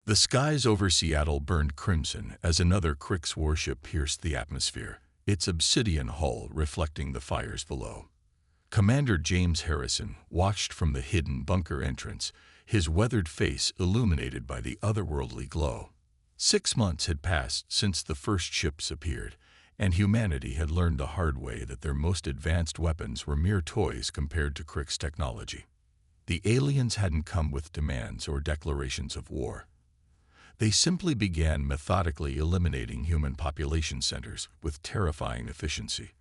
The skies over Seattle burned crimson as another Krix warship pierced the atmosphere, its obsidian hull reflecting the fires below. Commander James Harrison watched from the hidden bunker entrance, his weathered face illuminated by the otherworldly glow. 6 months had passed since the first ships appeared, and humanity had learned the hard way that their most advanced weapons were mere toys compared to Krix technology. The aliens hadn't come with demands or declarations of war. They simply began methodically eliminating human population centers with terrifying efficiency.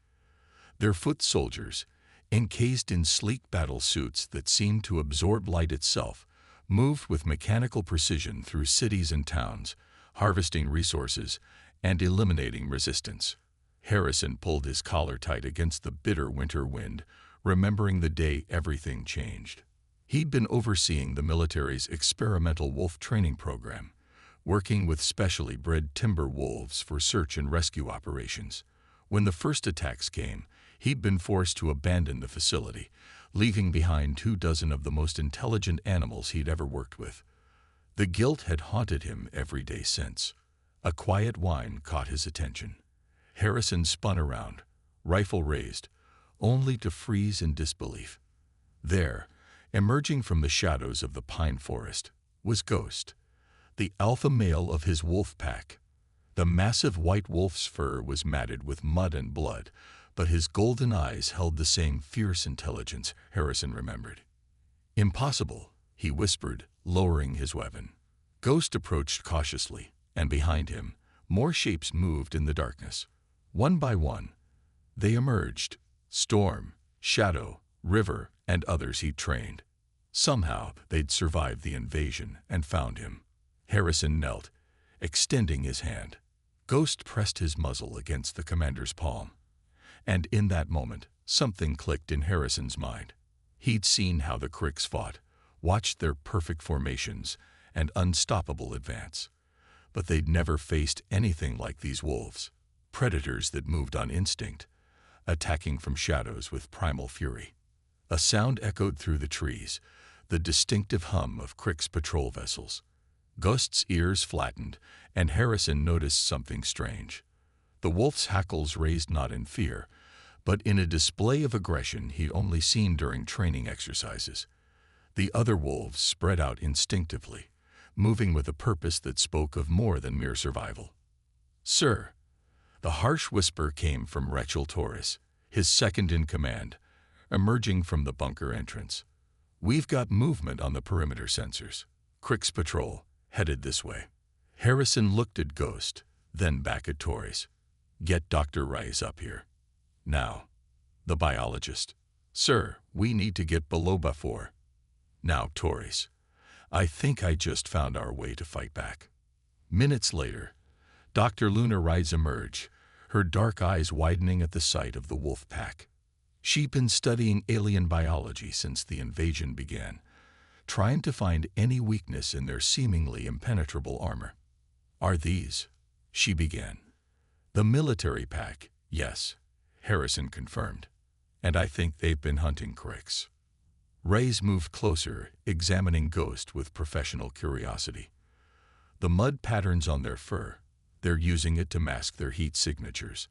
Their foot soldiers, encased in sleek battle suits that seemed to absorb light itself, moved with mechanical precision through cities and towns, harvesting resources and eliminating resistance. Harrison pulled his collar tight against the bitter winter wind, remembering the day everything changed. He'd been overseeing the military's experimental wolf training program, working with specially bred timber wolves for search and rescue operations. When the first attacks came, he'd been forced to abandon the facility, leaving behind 24 of the most intelligent animals he'd ever worked with. The guilt had haunted him every day since. A quiet whine caught his attention. Harrison spun around, rifle raised, only to freeze in disbelief. There, emerging from the shadows of the pine forest, was Ghost, the alpha male of his wolf pack. The massive white wolf's fur was matted with mud and blood, but his golden eyes held the same fierce intelligence Harrison remembered. "Impossible," he whispered, lowering his weapon. Ghost approached cautiously, and behind him, more shapes moved in the darkness. One by one, they emerged: Storm, Shadow, River, and others he'd trained. Somehow, they'd survived the invasion and found him. Harrison knelt, extending his hand. Ghost pressed his muzzle against the commander's palm. And in that moment, something clicked in Harrison's mind. He'd seen how the Krix fought, watched their perfect formations and unstoppable advance. But they'd never faced anything like these wolves, predators that moved on instinct, attacking from shadows with primal fury. A sound echoed through the trees, the distinctive hum of Krix patrol vessels. Ghost's ears flattened, and Harrison noticed something strange. The wolf's hackles raised not in fear, but in a display of aggression he'd only seen during training exercises. The other wolves spread out instinctively, moving with a purpose that spoke of more than mere survival. "Sir," the harsh whisper came from Rachel Torres, his second in command, emerging from the bunker entrance. "We've got movement on the perimeter sensors. Krix patrol, headed this way." Harrison looked at Ghost, then back at Torres. "Get Dr. Rice up here. Now." The biologist: "Sir, we need to get below before." "Now, Torres. I think I just found our way to fight back." Minutes later, Dr. Luna Rice emerged, her dark eyes widening at the sight of the wolf pack. She'd been studying alien biology since the invasion began, trying to find any weakness in their seemingly impenetrable armor. "Are these?" she began. "The military pack, yes," Harrison confirmed. "And I think they've been hunting Krix." Ray's moved closer, examining Ghost with professional curiosity. The mud patterns on their fur, they're using it to mask their heat signatures.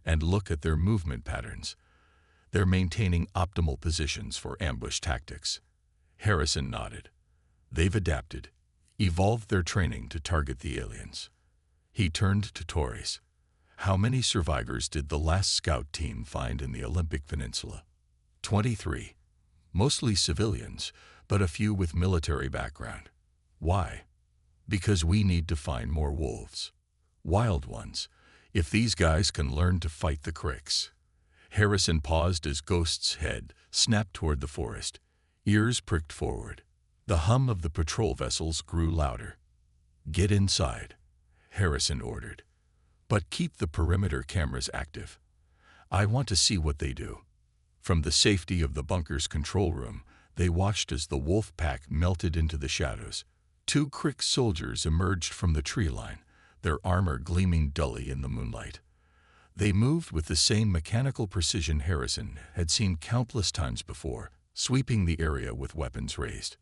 And look at their movement patterns. They're maintaining optimal positions for ambush tactics. Harrison nodded. They've adapted, evolved their training to target the aliens. He turned to Torres. "How many survivors did the last scout team find in the Olympic Peninsula?" 23. Mostly civilians, but a few with military background. "Why?" "Because we need to find more wolves. Wild ones, if these guys can learn to fight the Krix." Harrison paused as Ghost's head snapped toward the forest, ears pricked forward. The hum of the patrol vessels grew louder. "Get inside," Harrison ordered. "But keep the perimeter cameras active. I want to see what they do." From the safety of the bunker's control room, they watched as the wolf pack melted into the shadows. 2 Krix soldiers emerged from the tree line, their armor gleaming dully in the moonlight. They moved with the same mechanical precision Harrison had seen countless times before, sweeping the area with weapons raised.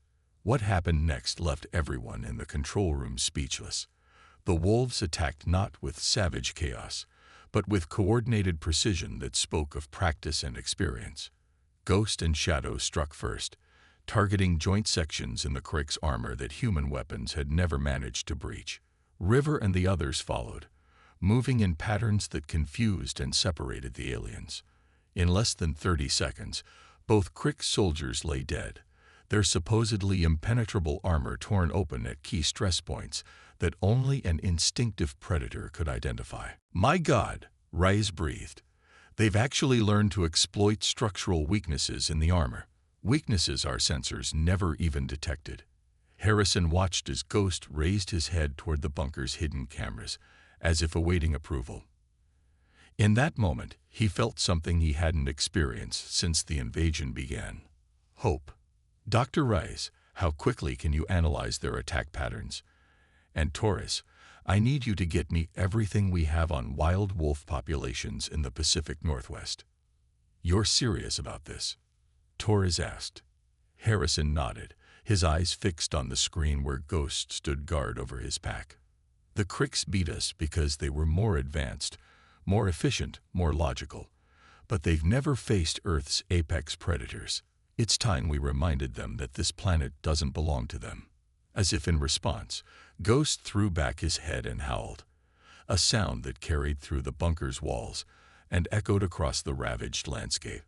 What happened next left everyone in the control room speechless. The wolves attacked not with savage chaos, but with coordinated precision that spoke of practice and experience. Ghost and Shadow struck first, targeting joint sections in the Crick's armor that human weapons had never managed to breach. River and the others followed, moving in patterns that confused and separated the aliens. In less than 30 seconds, both Crick soldiers lay dead, their supposedly impenetrable armor torn open at key stress points that only an instinctive predator could identify. "My God," Reyes breathed. "They've actually learned to exploit structural weaknesses in the armor, weaknesses our sensors never even detected." Harrison watched as Ghost raised his head toward the bunker's hidden cameras, as if awaiting approval. In that moment, he felt something he hadn't experienced since the invasion began: hope. "Dr. Reyes, how quickly can you analyze their attack patterns? And Torres, I need you to get me everything we have on wild wolf populations in the Pacific Northwest." "You're serious about this?" Torres asked. Harrison nodded, his eyes fixed on the screen where Ghost stood guard over his pack. "The Cricks beat us because they were more advanced, more efficient, more logical. But they've never faced Earth's apex predators. It's time we reminded them that this planet doesn't belong to them." As if in response, Ghost threw back his head and howled, a sound that carried through the bunker's walls and echoed across the ravaged landscape.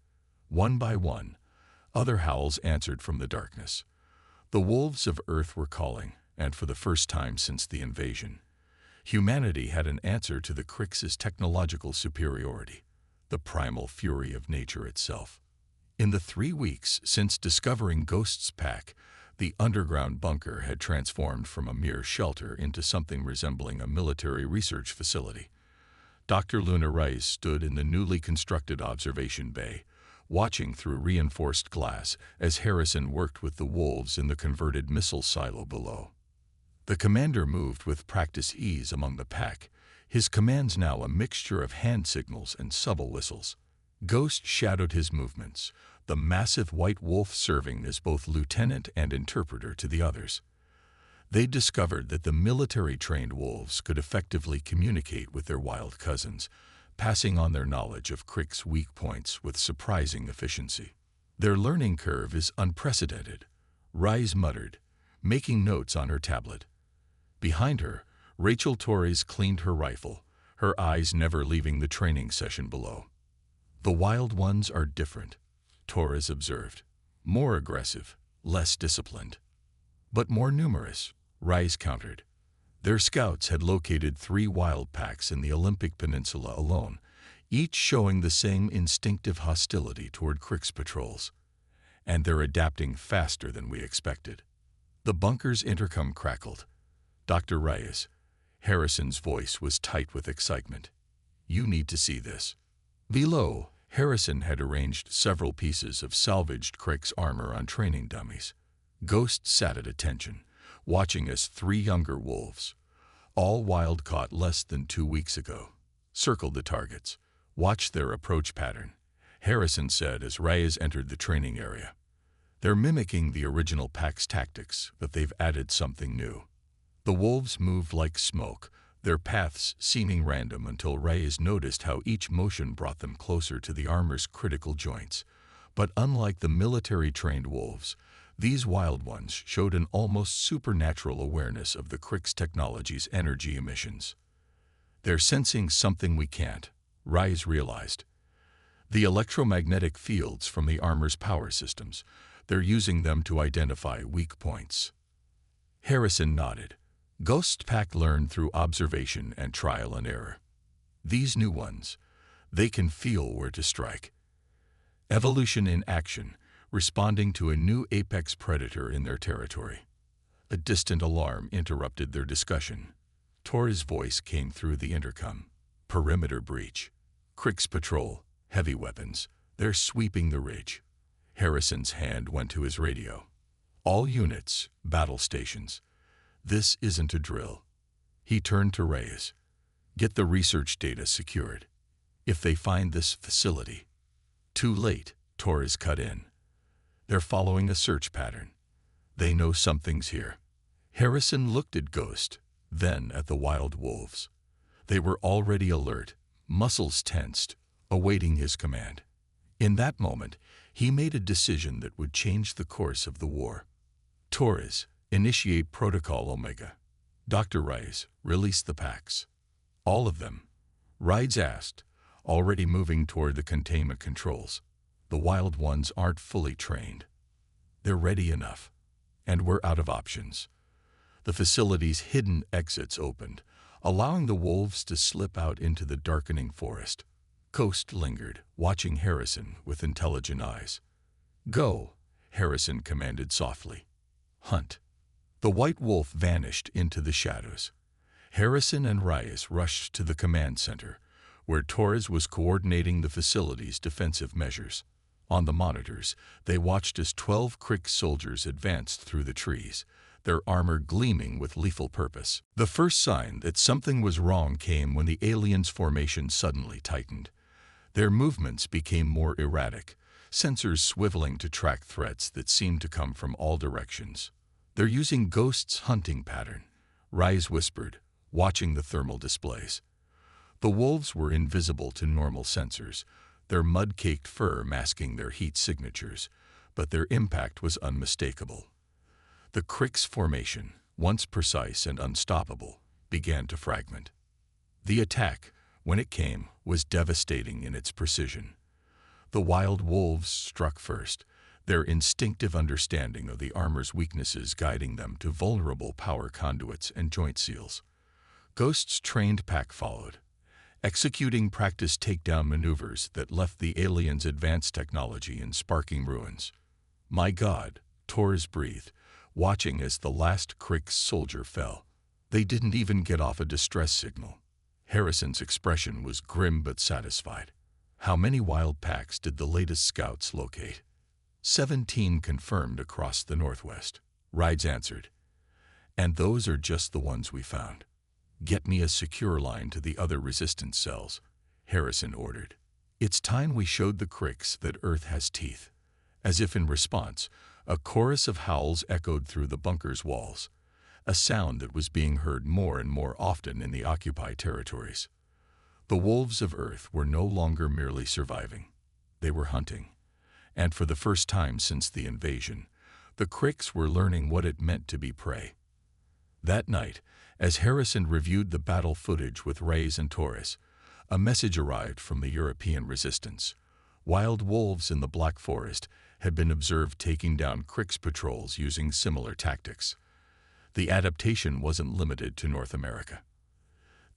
One by one, other howls answered from the darkness. The wolves of Earth were calling, and for the first time since the invasion, humanity had an answer to the Cricks' technological superiority, the primal fury of nature itself. In the 3 weeks since discovering Ghost's pack, the underground bunker had transformed from a mere shelter into something resembling a military research facility. Dr. Luna Reyes stood in the newly constructed observation bay, watching through reinforced glass as Harrison worked with the wolves in the converted missile silo below. The commander moved with practiced ease among the pack, his commands now a mixture of hand signals and subtle whistles. Ghost shadowed his movements, the massive white wolf serving as both lieutenant and interpreter to the others. They discovered that the military-trained wolves could effectively communicate with their wild cousins, passing on their knowledge of Crick's weak points with surprising efficiency. "Their learning curve is unprecedented," Reyes muttered, making notes on her tablet. Behind her, Rachel Torres cleaned her rifle, her eyes never leaving the training session below. "The wild ones are different," Torres observed. "More aggressive, less disciplined. But more numerous," Reyes countered. Their scouts had located 3 wild packs in the Olympic Peninsula alone, each showing the same instinctive hostility toward Crick's patrols. "And they're adapting faster than we expected." The bunker's intercom crackled. "Dr. Reyes," Harrison's voice was tight with excitement, "you need to see this." Below, Harrison had arranged several pieces of salvaged Crick's armor on training dummies. Ghost sat at attention, watching as 3 younger wolves, all wild caught less than 2 weeks ago, circled the targets, watched their approach pattern. Harrison said as Reyes entered the training area, "They're mimicking the original pack's tactics, but they've added something new." The wolves moved like smoke, their paths seeming random until Reyes noticed how each motion brought them closer to the armor's critical joints. But unlike the military-trained wolves, these wild ones showed an almost supernatural awareness of the Crick's technology's energy emissions. "They're sensing something we can't," Reyes realized. "The electromagnetic fields from the armor's power systems. They're using them to identify weak points." Harrison nodded. Ghost's pack learned through observation and trial and error. These new ones, they can feel where to strike. Evolution in action, responding to a new apex predator in their territory. A distant alarm interrupted their discussion. Torres' voice came through the intercom. "Perimeter breach. Crick's patrol, heavy weapons. They're sweeping the ridge." Harrison's hand went to his radio. "All units, battle stations. This isn't a drill." He turned to Reyes. "Get the research data secured. If they find this facility—" "Too late," Torres cut in. "They're following a search pattern. They know something's here. Harrison looked at Ghost, then at the wild wolves. They were already alert, muscles tensed, awaiting his command. In that moment, he made a decision that would change the course of the war. Torres, initiate Protocol Omega. Dr. Rice, release the packs. All of them? Rides asked, already moving toward the containment controls. The wild ones aren't fully trained. They're ready enough. And we're out of options. The facility's hidden exits opened, allowing the wolves to slip out into the darkening forest. Ghost lingered, watching Harrison with intelligent eyes. Go, Harrison commanded softly. Hunt. The white wolf vanished into the shadows. Harrison and Reyes rushed to the command center, where Torres was coordinating the facility's defensive measures. On the monitors, they watched as 12 Crick soldiers advanced through the trees, their armor gleaming with lethal purpose. The first sign that something was wrong came when the aliens' formation suddenly tightened. Their movements became more erratic, sensors swiveling to track threats that seemed to come from all directions. They're using Ghost's hunting pattern, Reyes whispered, watching the thermal displays. The wolves were invisible to normal sensors, their mud-caked fur masking their heat signatures, but their impact was unmistakable. The Crick's formation, once precise and unstoppable, began to fragment. The attack, when it came, was devastating in its precision. The wild wolves struck first, their instinctive understanding of the armor's weaknesses guiding them to vulnerable power conduits and joint seals. Ghost's trained pack followed, executing practice takedown maneuvers that left the aliens' advanced technology in sparking ruins. My God, Torres breathed, watching as the last Crick soldier fell. They didn't even get off a distress signal. Harrison's expression was grim but satisfied. How many wild packs did the latest scouts locate? 17 confirmed across the northwest, Rides answered. And those are just the ones we found. Get me a secure line to the other resistance cells, Harrison ordered. It's time we showed the Cricks that Earth has teeth. As if in response, a chorus of howls echoed through the bunker's walls, a sound that was being heard more and more often in the occupied territories. The wolves of Earth were no longer merely surviving. They were hunting. And for the first time since the invasion, the Cricks were learning what it meant to be prey. That night, as Harrison reviewed the battle footage with Reyes and Torres, a message arrived from the European resistance. Wild wolves in the Black Forest had been observed taking down Crick's patrols using similar tactics. The adaptation wasn't limited to North America.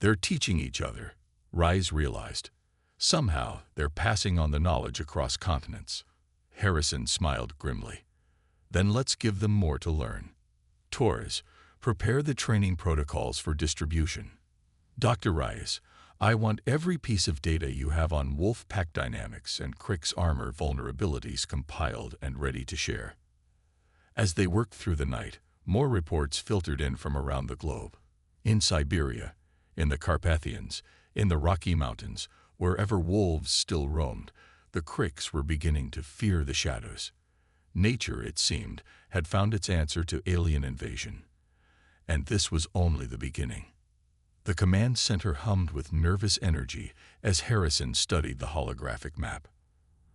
They're teaching each other, Reyes realized. Somehow, they're passing on the knowledge across continents. Harrison smiled grimly. Then let's give them more to learn. Torres, prepare the training protocols for distribution. Dr. Reyes, I want every piece of data you have on wolf pack dynamics and Crick's armor vulnerabilities compiled and ready to share. As they worked through the night, more reports filtered in from around the globe. In Siberia, in the Carpathians, in the Rocky Mountains, wherever wolves still roamed, the Cricks were beginning to fear the shadows. Nature, it seemed, had found its answer to alien invasion. And this was only the beginning. The command center hummed with nervous energy as Harrison studied the holographic map.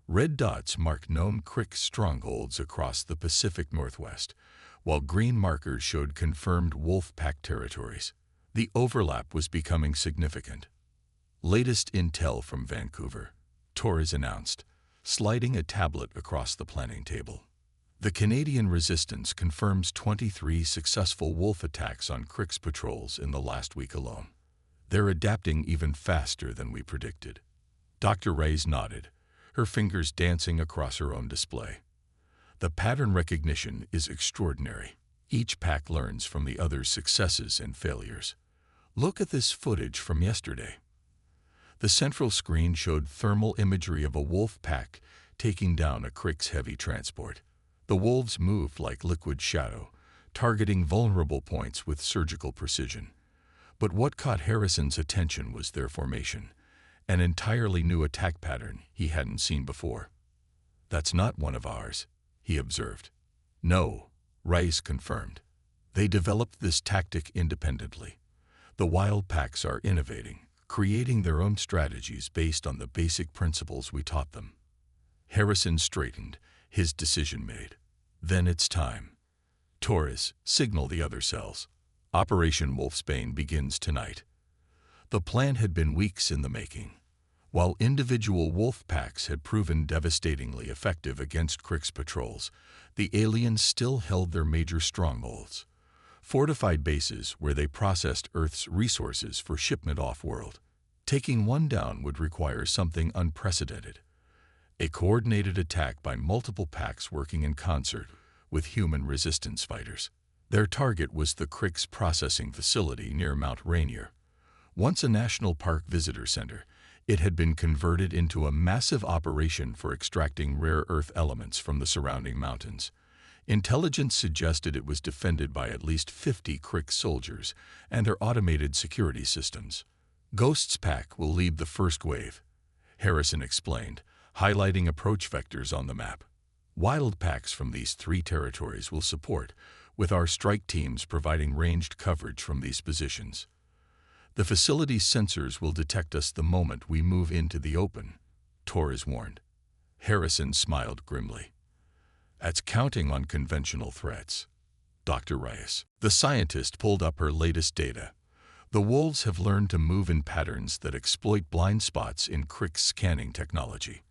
Red dots marked known Crick strongholds across the Pacific Northwest, while green markers showed confirmed wolf pack territories. The overlap was becoming significant. Latest intel from Vancouver, Torres announced, sliding a tablet across the planning table. The Canadian resistance confirms 23 successful wolf attacks on Crick's patrols in the last week alone. They're adapting even faster than we predicted. Dr. Reyes nodded, her fingers dancing across her own display. The pattern recognition is extraordinary. Each pack learns from the other's successes and failures. Look at this footage from yesterday. The central screen showed thermal imagery of a wolf pack taking down a Crick's heavy transport. The wolves moved like liquid shadow, targeting vulnerable points with surgical precision. But what caught Harrison's attention was their formation, an entirely new attack pattern he hadn't seen before. That's not one of ours, he observed. No, Rice confirmed. They developed this tactic independently. The wild packs are innovating, creating their own strategies based on the basic principles we taught them. Harrison straightened, his decision made. Then it's time. Torres, signal the other cells. Operation Wolfsbane begins tonight. The plan had been weeks in the making. While individual wolf packs had proven devastatingly effective against Crick's patrols, the aliens still held their major strongholds, fortified bases where they processed Earth's resources for shipment off-world. Taking one down would require something unprecedented, a coordinated attack by multiple packs working in concert with human resistance fighters. Their target was the Crick's processing facility near Mount Rainier. Once a National Park visitor center, it had been converted into a massive operation for extracting rare earth elements from the surrounding mountains. Intelligence suggested it was defended by at least 50 Crick soldiers and their automated security systems. Ghost's pack will lead the first wave, Harrison explained, highlighting approach vectors on the map. Wild packs from these 3 territories will support, with our strike teams providing ranged coverage from these positions. The facility's sensors will detect us the moment we move into the open, Torres warned. Harrison smiled grimly. That's counting on conventional threats. Dr. Rice, the scientist, pulled up her latest data. The wolves have learned to move in patterns that exploit blind spots in Crick's scanning technology.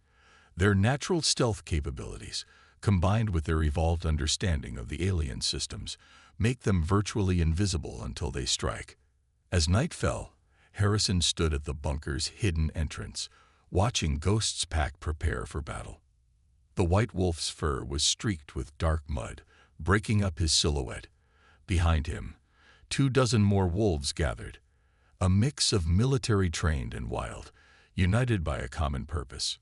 Their natural stealth capabilities, combined with their evolved understanding of the alien systems, make them virtually invisible until they strike. As night fell, Harrison stood at the bunker's hidden entrance, watching Ghost's pack prepare for battle. The white wolf's fur was streaked with dark mud, breaking up his silhouette. Behind him, 24 more wolves gathered, a mix of military-trained and wild, united by a common purpose.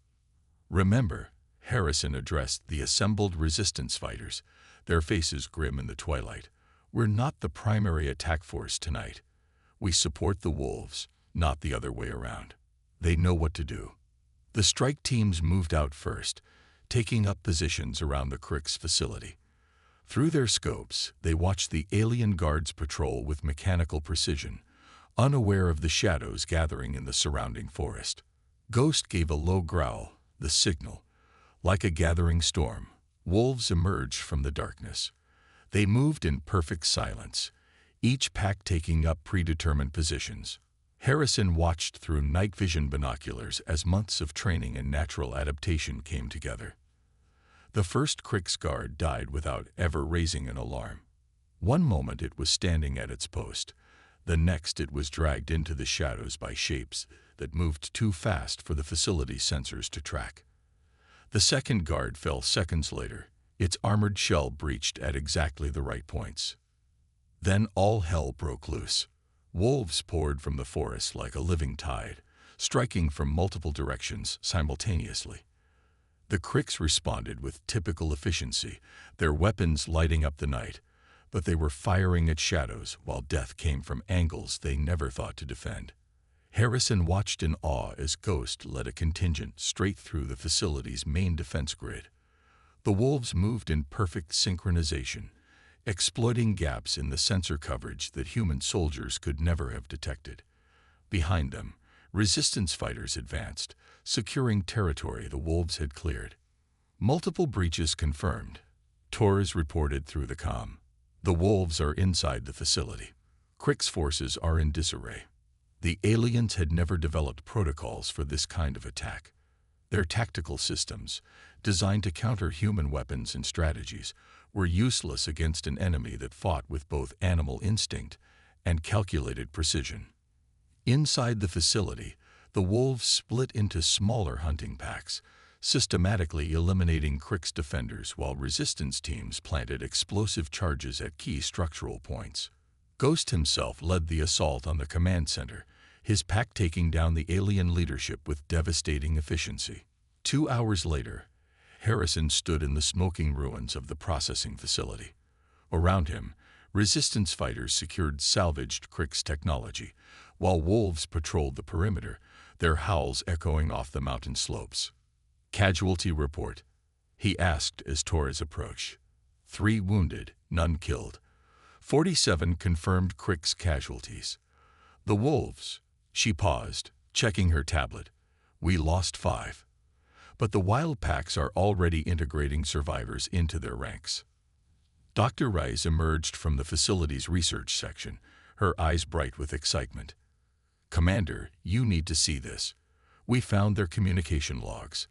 Remember, Harrison addressed the assembled resistance fighters, their faces grim in the twilight. We're not the primary attack force tonight. We support the wolves, not the other way around. They know what to do. The strike teams moved out first, taking up positions around the Crick's facility. Through their scopes, they watched the alien guards patrol with mechanical precision, unaware of the shadows gathering in the surrounding forest. Ghost gave a low growl, the signal. Like a gathering storm, wolves emerged from the darkness. They moved in perfect silence, each pack taking up predetermined positions. Harrison watched through night vision binoculars as months of training and natural adaptation came together. The first Crick's guard died without ever raising an alarm. One moment it was standing at its post, the next it was dragged into the shadows by shapes that moved too fast for the facility sensors to track. The second guard fell seconds later, its armored shell breached at exactly the right points. Then all hell broke loose. Wolves poured from the forest like a living tide, striking from multiple directions simultaneously. The Cricks responded with typical efficiency, their weapons lighting up the night, but they were firing at shadows while death came from angles they never thought to defend. Harrison watched in awe as Ghost led a contingent straight through the facility's main defense grid. The wolves moved in perfect synchronization, exploiting gaps in the sensor coverage that human soldiers could never have detected. Behind them, resistance fighters advanced, securing territory the wolves had cleared. Multiple breaches confirmed. Torres reported through the comm. The wolves are inside the facility. Crick's forces are in disarray. The aliens had never developed protocols for this kind of attack. Their tactical systems, designed to counter human weapons and strategies, were useless against an enemy that fought with both animal instinct and calculated precision. Inside the facility, the wolves split into smaller hunting packs, systematically eliminating Crick's defenders while resistance teams planted explosive charges at key structural points. Ghost himself led the assault on the command center, his pack taking down the alien leadership with devastating efficiency. 2 hours later, Harrison stood in the smoking ruins of the processing facility. Around him, resistance fighters secured salvaged Crick's technology, while wolves patrolled the perimeter, their howls echoing off the mountain slopes. "Casualty report?" he asked as Torres approached. 3 wounded, none killed. 47 confirmed Crick's casualties. The wolves. She paused, checking her tablet. We lost 5. But the wild packs are already integrating survivors into their ranks. Dr. Rice emerged from the facility's research section, her eyes bright with excitement. Commander, you need to see this. We found their communication logs.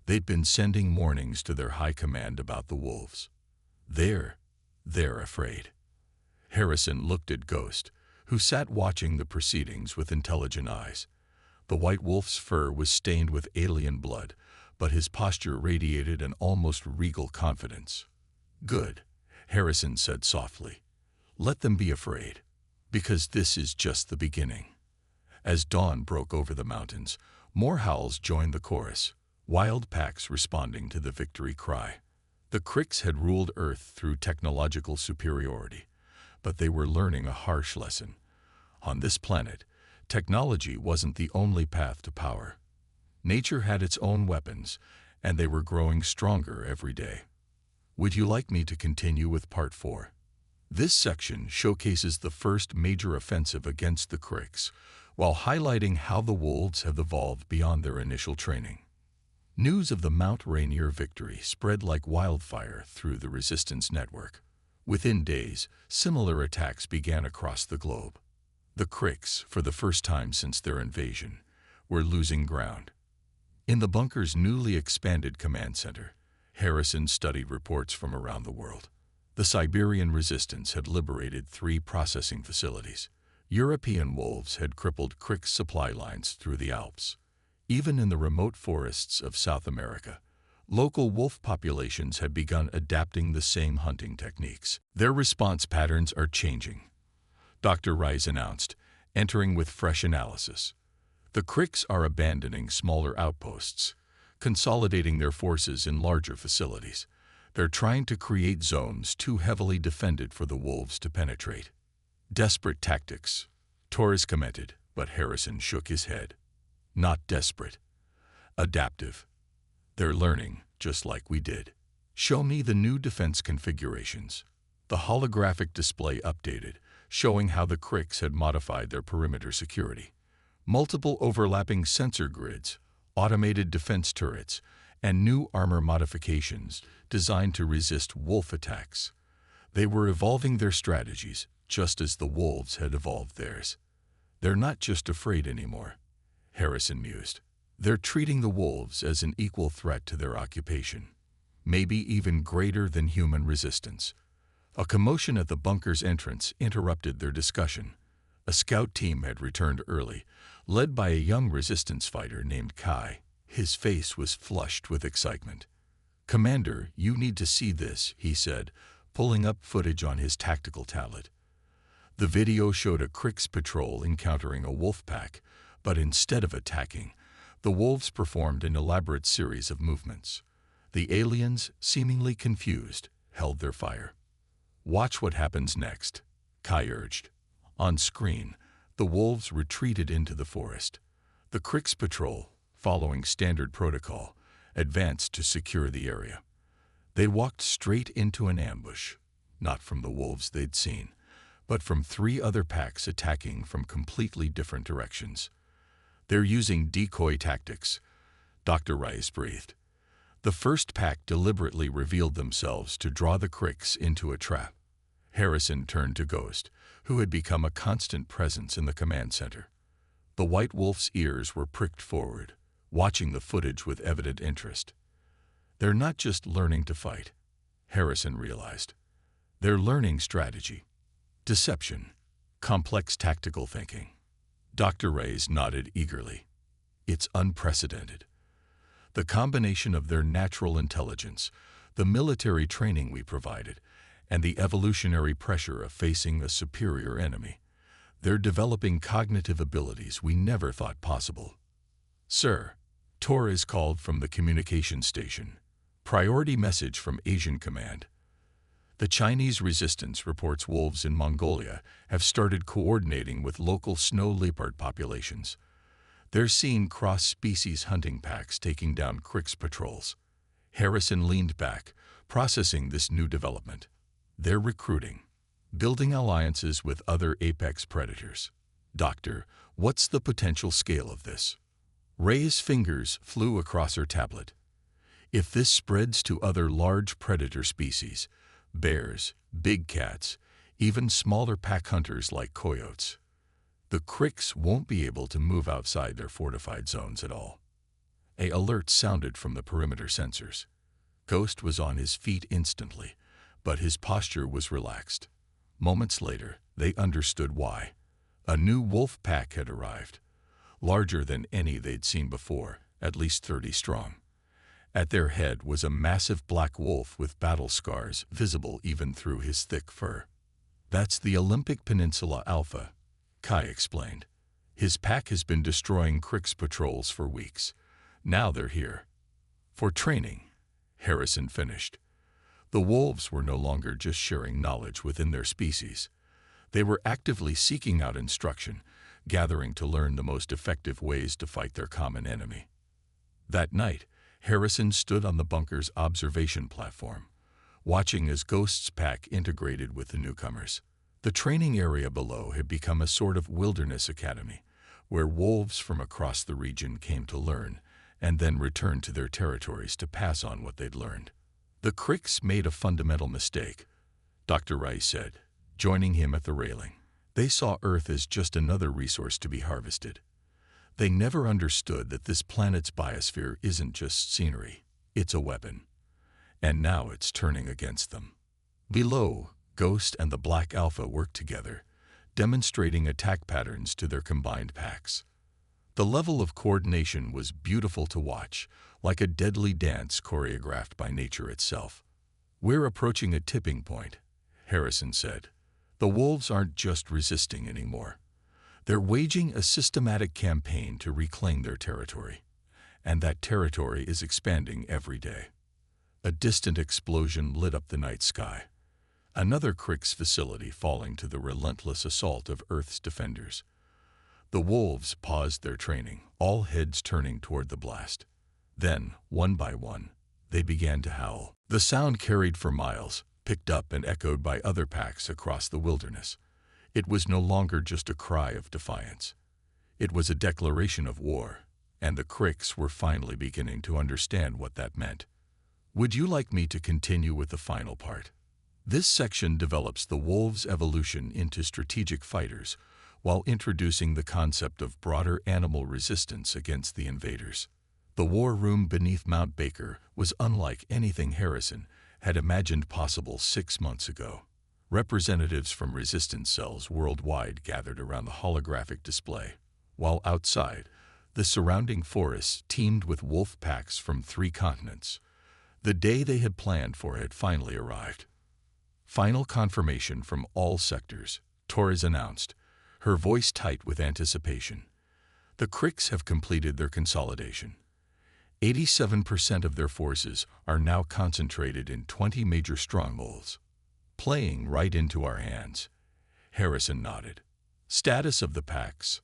They'd been sending warnings to their high command about the wolves. They're afraid. Harrison looked at Ghost, who sat watching the proceedings with intelligent eyes. The white wolf's fur was stained with alien blood, but his posture radiated an almost regal confidence. Good, Harrison said softly. Let them be afraid, because this is just the beginning. As dawn broke over the mountains, more howls joined the chorus, wild packs responding to the victory cry. The Cricks had ruled Earth through technological superiority, but they were learning a harsh lesson. On this planet, technology wasn't the only path to power. Nature had its own weapons, and they were growing stronger every day. Would you like me to continue with Part 4? This section showcases the first major offensive against the Cricks, while highlighting how the wolves have evolved beyond their initial training. News of the Mount Rainier victory spread like wildfire through the resistance network. Within days, similar attacks began across the globe. The Cricks, for the first time since their invasion, were losing ground. In the bunker's newly expanded command center, Harrison studied reports from around the world. The Siberian resistance had liberated 3 processing facilities. European wolves had crippled Crick's supply lines through the Alps. Even in the remote forests of South America, local wolf populations had begun adapting the same hunting techniques. Their response patterns are changing, Dr. Rice announced, entering with fresh analysis. The Cricks are abandoning smaller outposts, consolidating their forces in larger facilities. They're trying to create zones too heavily defended for the wolves to penetrate. Desperate tactics, Torres commented, but Harrison shook his head. Not desperate. Adaptive. They're learning, just like we did. Show me the new defense configurations. The holographic display updated, showing how the Cricks had modified their perimeter security. Multiple overlapping sensor grids, automated defense turrets, and new armor modifications designed to resist wolf attacks. They were evolving their strategies, just as the wolves had evolved theirs. They're not just afraid anymore, Harrison mused. They're treating the wolves as an equal threat to their occupation, maybe even greater than human resistance. A commotion at the bunker's entrance interrupted their discussion. A scout team had returned early, led by a young resistance fighter named Kai. His face was flushed with excitement. Commander, you need to see this, he said, pulling up footage on his tactical tablet. The video showed a Crick's patrol encountering a wolf pack, but instead of attacking, the wolves performed an elaborate series of movements. The aliens, seemingly confused, held their fire. Watch what happens next, Kai urged. On screen, the wolves retreated into the forest. The Crick's patrol, following standard protocol, advanced to secure the area. They walked straight into an ambush, not from the wolves they'd seen, but from 3 other packs attacking from completely different directions. They're using decoy tactics, Dr. Rice breathed. The first pack deliberately revealed themselves to draw the Cricks into a trap. Harrison turned to Ghost, who had become a constant presence in the command center. The white wolf's ears were pricked forward, watching the footage with evident interest. They're not just learning to fight, Harrison realized. They're learning strategy, deception, complex tactical thinking. Dr. Rice nodded eagerly. It's unprecedented. The combination of their natural intelligence, the military training we provided, and the evolutionary pressure of facing a superior enemy. They're developing cognitive abilities we never thought possible. Sir, Torres called from the communication station. Priority message from Asian Command. The Chinese resistance reports wolves in Mongolia have started coordinating with local snow leopard populations. They're seeing cross-species hunting packs taking down Crick's patrols. Harrison leaned back, processing this new development. They're recruiting, building alliances with other apex predators. Doctor, what's the potential scale of this? Ray's fingers flew across her tablet. If this spreads to other large predator species, bears, big cats, even smaller pack hunters like coyotes, the Cricks won't be able to move outside their fortified zones at all. An alert sounded from the perimeter sensors. Ghost was on his feet instantly, but his posture was relaxed. Moments later, they understood why. A new wolf pack had arrived, larger than any they'd seen before, at least 30 strong. At their head was a massive black wolf with battle scars visible even through his thick fur. That's the Olympic Peninsula Alpha, Kai explained. His pack has been destroying Cricks patrols for weeks. Now they're here. For training, Harrison finished. The wolves were no longer just sharing knowledge within their species. They were actively seeking out instruction, gathering to learn the most effective ways to fight their common enemy. That night, Harrison stood on the bunker's observation platform, watching as Ghost's pack integrated with the newcomers. The training area below had become a sort of wilderness academy, where wolves from across the region came to learn and then returned to their territories to pass on what they'd learned. The Cricks made a fundamental mistake, Dr. Rice said, joining him at the railing. They saw Earth as just another resource to be harvested. They never understood that this planet's biosphere isn't just scenery, it's a weapon. And now it's turning against them. Below, Ghost and the Black Alpha worked together, demonstrating attack patterns to their combined packs. The level of coordination was beautiful to watch, like a deadly dance choreographed by nature itself. We're approaching a tipping point, Harrison said. The wolves aren't just resisting anymore. They're waging a systematic campaign to reclaim their territory. And that territory is expanding every day. A distant explosion lit up the night sky. Another Cricks facility falling to the relentless assault of Earth's defenders. The wolves paused their training, all heads turning toward the blast. Then, one by one, they began to howl. The sound carried for miles, picked up and echoed by other packs across the wilderness. It was no longer just a cry of defiance. It was a declaration of war, and the Cricks were finally beginning to understand what that meant. Would you like me to continue with the final part? This section develops the wolves' evolution into strategic fighters, while introducing the concept of broader animal resistance against the invaders. The war room beneath Mount Baker was unlike anything Harrison had imagined possible 6 months ago. Representatives from resistance cells worldwide gathered around the holographic display, while outside, the surrounding forests teemed with wolf packs from 3 continents. The day they had planned for had finally arrived. Final confirmation from all sectors, Torres announced, her voice tight with anticipation. The Cricks have completed their consolidation. 87% of their forces are now concentrated in 20 major strongholds. Playing right into our hands. Harrison nodded. Status of the packs.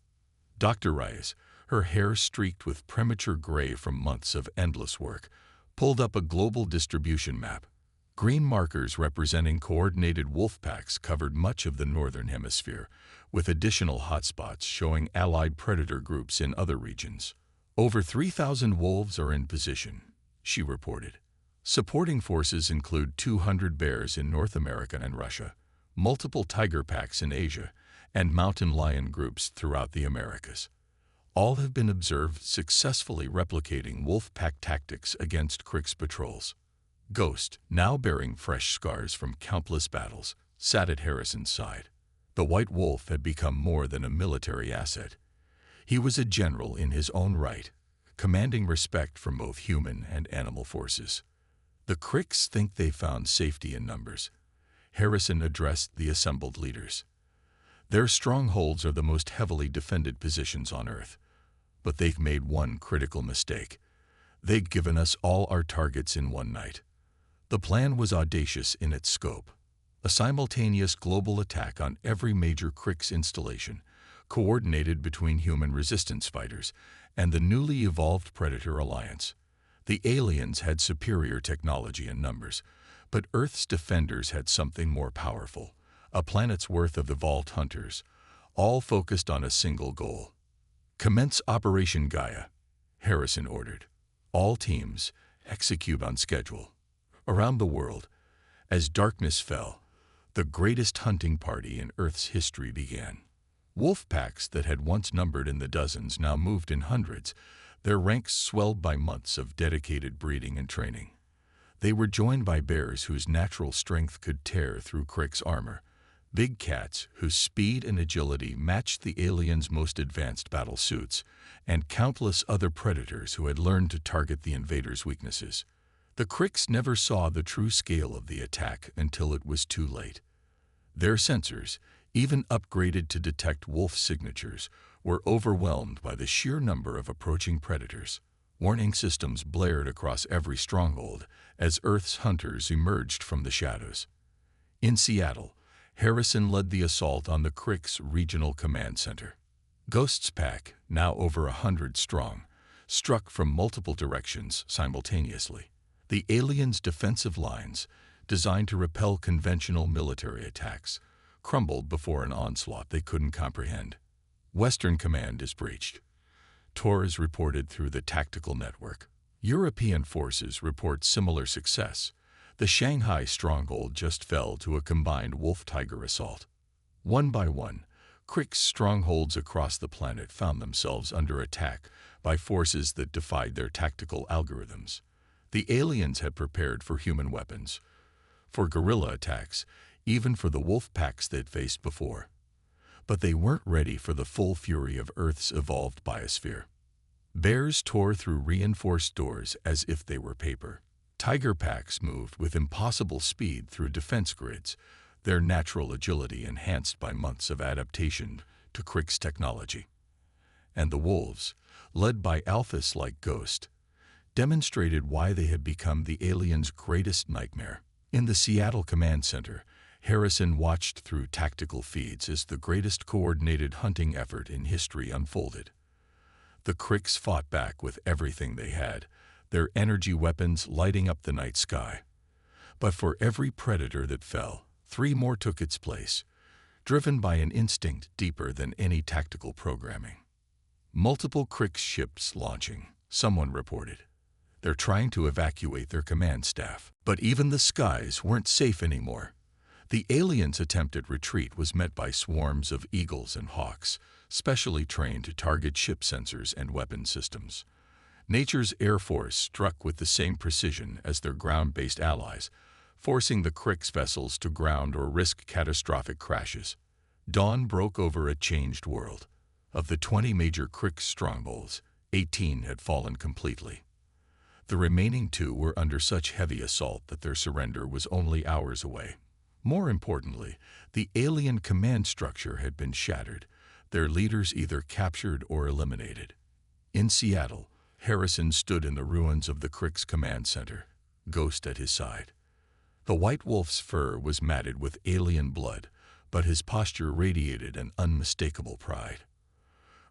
Dr. Rice, her hair streaked with premature gray from months of endless work, pulled up a global distribution map. Green markers representing coordinated wolf packs covered much of the northern hemisphere, with additional hotspots showing allied predator groups in other regions. Over 3,000 wolves are in position, she reported. Supporting forces include 200 bears in North America and Russia, multiple tiger packs in Asia, and mountain lion groups throughout the Americas. All have been observed successfully replicating wolf pack tactics against Cricks patrols. Ghost, now bearing fresh scars from countless battles, sat at Harrison's side. The white wolf had become more than a military asset. He was a general in his own right, commanding respect from both human and animal forces. The Cricks think they found safety in numbers. Harrison addressed the assembled leaders. Their strongholds are the most heavily defended positions on Earth. But they've made one critical mistake. They've given us all our targets in one night. The plan was audacious in its scope. A simultaneous global attack on every major Cricks installation, coordinated between human resistance fighters and the newly evolved Predator Alliance. The aliens had superior technology and numbers, But Earth's defenders had something more powerful, a planet's worth of the Vault Hunters, all focused on a single goal. "Commence Operation Gaia," Harrison ordered. "All teams, execute on schedule." Around the world, as darkness fell, the greatest hunting party in Earth's history began. Wolf packs that had once numbered in the dozens now moved in hundreds, their ranks swelled by months of dedicated breeding and training. They were joined by bears whose natural strength could tear through Crick's armor, big cats whose speed and agility matched the aliens' most advanced battle suits, and countless other predators who had learned to target the invaders' weaknesses. The Cricks never saw the true scale of the attack until it was too late. Their sensors, even upgraded to detect wolf signatures, were overwhelmed by the sheer number of approaching predators. Warning systems blared across every stronghold as Earth's hunters emerged from the shadows. In Seattle, Harrison led the assault on the Cricks Regional Command Center. Ghost's pack, now over 100 strong, struck from multiple directions simultaneously. The aliens' defensive lines, designed to repel conventional military attacks, crumbled before an onslaught they couldn't comprehend. "Western Command is breached," Torres reported through the tactical network. European forces report similar success. The Shanghai stronghold just fell to a combined wolf-tiger assault. One by one, Crick's strongholds across the planet found themselves under attack by forces that defied their tactical algorithms. The aliens had prepared for human weapons, for guerrilla attacks, even for the wolf packs they'd faced before. But they weren't ready for the full fury of Earth's evolved biosphere. Bears tore through reinforced doors as if they were paper. Tiger packs moved with impossible speed through defense grids, their natural agility enhanced by months of adaptation to Crick's technology. And the wolves, led by alphas like Ghost, demonstrated why they had become the aliens' greatest nightmare. In the Seattle Command Center, Harrison watched through tactical feeds as the greatest coordinated hunting effort in history unfolded. The Cricks fought back with everything they had, their energy weapons lighting up the night sky. But for every predator that fell, 3 more took its place, driven by an instinct deeper than any tactical programming. "Multiple Cricks ships launching," someone reported. "They're trying to evacuate their command staff." But even the skies weren't safe anymore. The aliens' attempt at retreat was met by swarms of eagles and hawks, specially trained to target ship sensors and weapon systems. Nature's Air Force struck with the same precision as their ground-based allies, forcing the Cricks vessels to ground or risk catastrophic crashes. Dawn broke over a changed world. Of the 20 major Cricks strongholds, 18 had fallen completely. The remaining 2 were under such heavy assault that their surrender was only hours away. More importantly, the alien command structure had been shattered, their leaders either captured or eliminated. In Seattle, Harrison stood in the ruins of the Cricks Command Center, Ghost at his side. The white wolf's fur was matted with alien blood, but his posture radiated an unmistakable pride.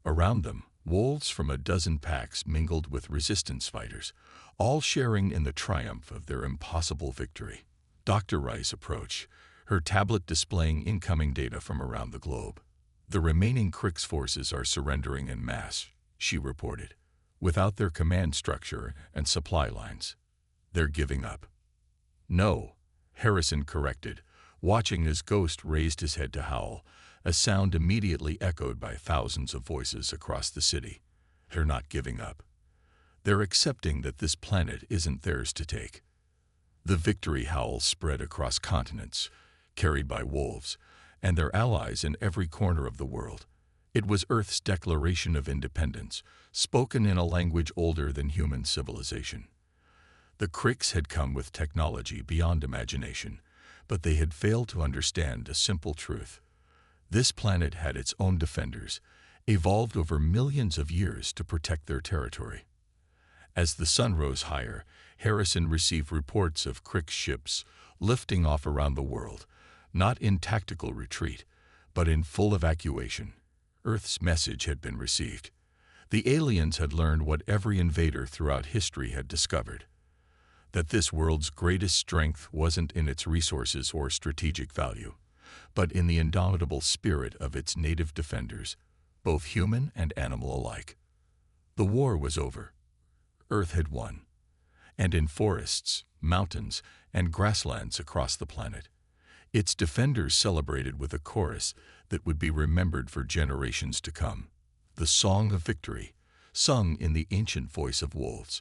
Around them, wolves from a dozen packs mingled with resistance fighters, all sharing in the triumph of their impossible victory. Dr. Rice approached, her tablet displaying incoming data from around the globe. "The remaining Cricks forces are surrendering en masse," she reported. "Without their command structure and supply lines, they're giving up." "No," Harrison corrected, watching as Ghost raised his head to howl, a sound immediately echoed by thousands of voices across the city. "They're not giving up. They're accepting that this planet isn't theirs to take." The victory howl spread across continents, carried by wolves, and their allies in every corner of the world. It was Earth's declaration of independence, spoken in a language older than human civilization. The Cricks had come with technology beyond imagination, but they had failed to understand a simple truth. This planet had its own defenders, evolved over millions of years to protect their territory. As the sun rose higher, Harrison received reports of Crick ships lifting off around the world, not in tactical retreat, but in full evacuation. Earth's message had been received. The aliens had learned what every invader throughout history had discovered. that this world's greatest strength wasn't in its resources or strategic value, but in the indomitable spirit of its native defenders, both human and animal alike. The war was over. Earth had won. And in forests, mountains, and grasslands across the planet, its defenders celebrated with a chorus that would be remembered for generations to come. The song of victory, sung in the ancient voice of wolves.